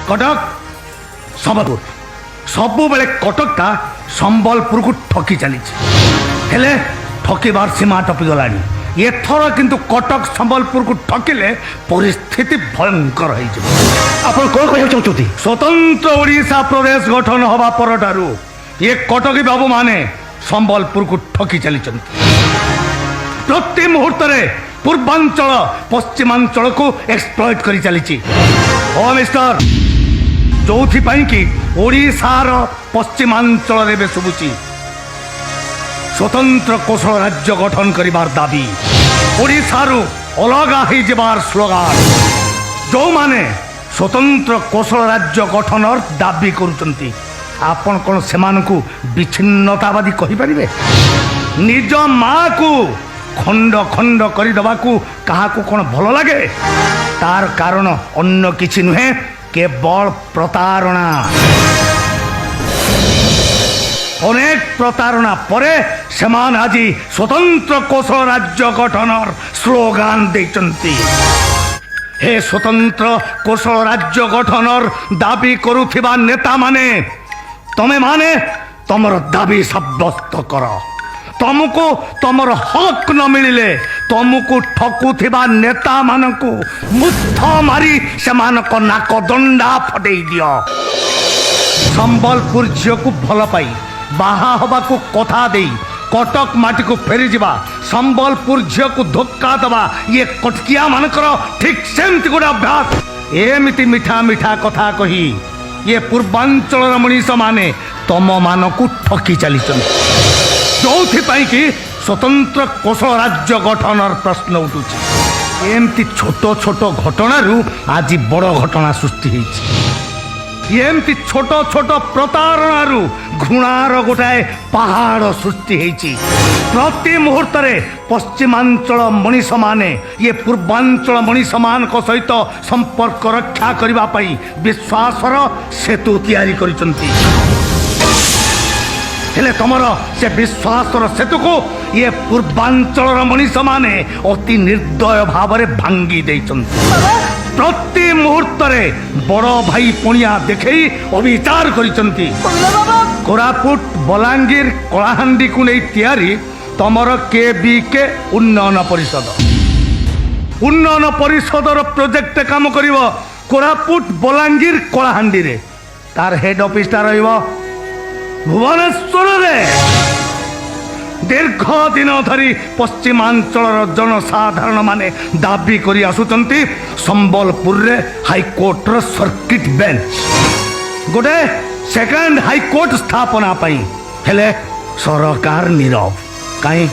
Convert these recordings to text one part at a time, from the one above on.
कटक संबलपुर सबु बेले कटकटा संबलपुर को ठकी चली हेले ठकीबार सीमा टपीगलानी एथर किंतु कटक संबलपुर को ठकिले परिस्थिति भयंकर हो स्वतंत्र ओडिशा प्रदेश गठन हवा परठारु ये कटकी बाबू माने संबलपुर को ठकी चली प्रति मुहूर्त पूर्वांचल पश्चिमांचल को एक्सप्लॉइट करी चली ओ मिस्टर जो कि ओडिशार पश्चिमांचल रे शुभुची स्वतंत्र कौशल राज्य गठन करिबार दाबी ओडिशारू अलगा ही जबार स्लोगान जो माने स्वतंत्र कौशल राज्य गठन दाबी करुचंती आपण कोन सेमानकु विच्छिन्नतावादी कहि परिबे निज माँ को खंड खंड करि दबाकू काहाकू कोन भलो लागे तार कारण अन्य किछि नुहे केवल प्रतारणा अनेक प्रतारणा परे सेमान आज स्वतंत्र कौशल राज्य गठन स्लोगान देचंती हे स्वतंत्र कौशल राज्य गठन दाबी करुथिबा नेता माने तमे माने तमर दाबी साब्यस्त कर तुमको तमर हक न मिले तुमको ठकुथिबा नेता मानकु मुथ मारी सेमानक नाक दंडा फटई दियो संबलपुर झील को भल पाई बाहा हवा को कथा दे कटक माटी को फेरी जावा संबलपुर झील को धोखा दबा ये कटकिया मानकर ठीक सेमती गोटे अभ्यास एमती मिठा मिठा कथा कही ये पूर्वांचल मनीष माने तम मान को ठकी चली जो कि स्वतंत्र कौशल राज्य गठन प्रश्न उठुची एमती छोट छोट घटना आज बड़ घटना सृष्टि होती एमती छोट छोट प्रतारणु घृणार गोटाए पहाड़ सृष्टि होती प्रति मुहूर्त पश्चिमांचल मनीष माने ये पूर्वांचल मनीष मान सहित संपर्क रक्षा करने विश्वासर सेतु तैयारी करिसंती हेले तमर से विश्वासर सेतु को ये पूर्वांचल मनीष माने अति निर्दय भाव भांगी देइछंती प्रति मुहूर्त बड़ भाई पुणिया देखई अविचार करिसंती कोरापुट बलांगीर कलाहांडी को नहीं तैयारी तमर केबीके उन्नयन परिषदर प्रोजेक्ट काम करिवो कोरापुट बलांगीर कलाहांडी रे तार हेड ऑफिस ता रहिवो भुवनेश्वर दीर्घ दिन धरी पश्चिमांचल जनसाधारण माने दाबी करी आसुचंती संबलपुर रे हाईकोर्ट रो सर्किट बेंच गोटे सेकंड हाईकोर्ट स्थापना पाई हेले सरकार नीरव कहीं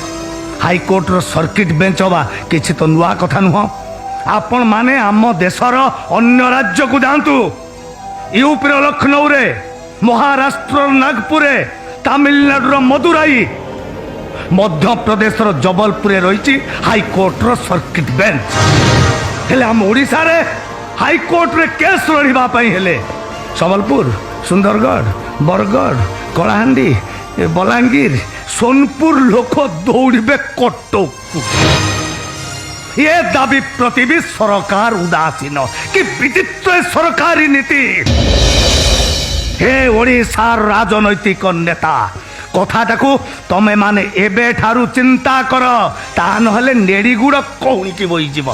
हाईकोर्ट रो सर्किट बेंच हवा किछि तो नुआ कथा नुह आपण माने आम देशर अन्य राज्य को जातु यूपी रो लखनऊ रे महाराष्ट्र नागपुर तमिलनाडु मदुराई मध्य प्रदेश जबलपुर रही हाईकोर्ट रो सर्किट बेंच हेले आम ओडिशा रे हाईकोर्ट रे केस लड़िबा पई हेले संबलपुर सुंदरगढ़ बरगढ़ कलाहांडी बलांगीर सोनपुर लोक दौड़े कटक ये दाबी प्रति भी सरकार उदासीन कि विचित्र सरकारी नीति हे ओडिशार राजनैतिक नेता कथाटा को तमे माने एबे ठारू चिंता कर ता नहले नेड़ी गुड़ कौणी की बोई जीव।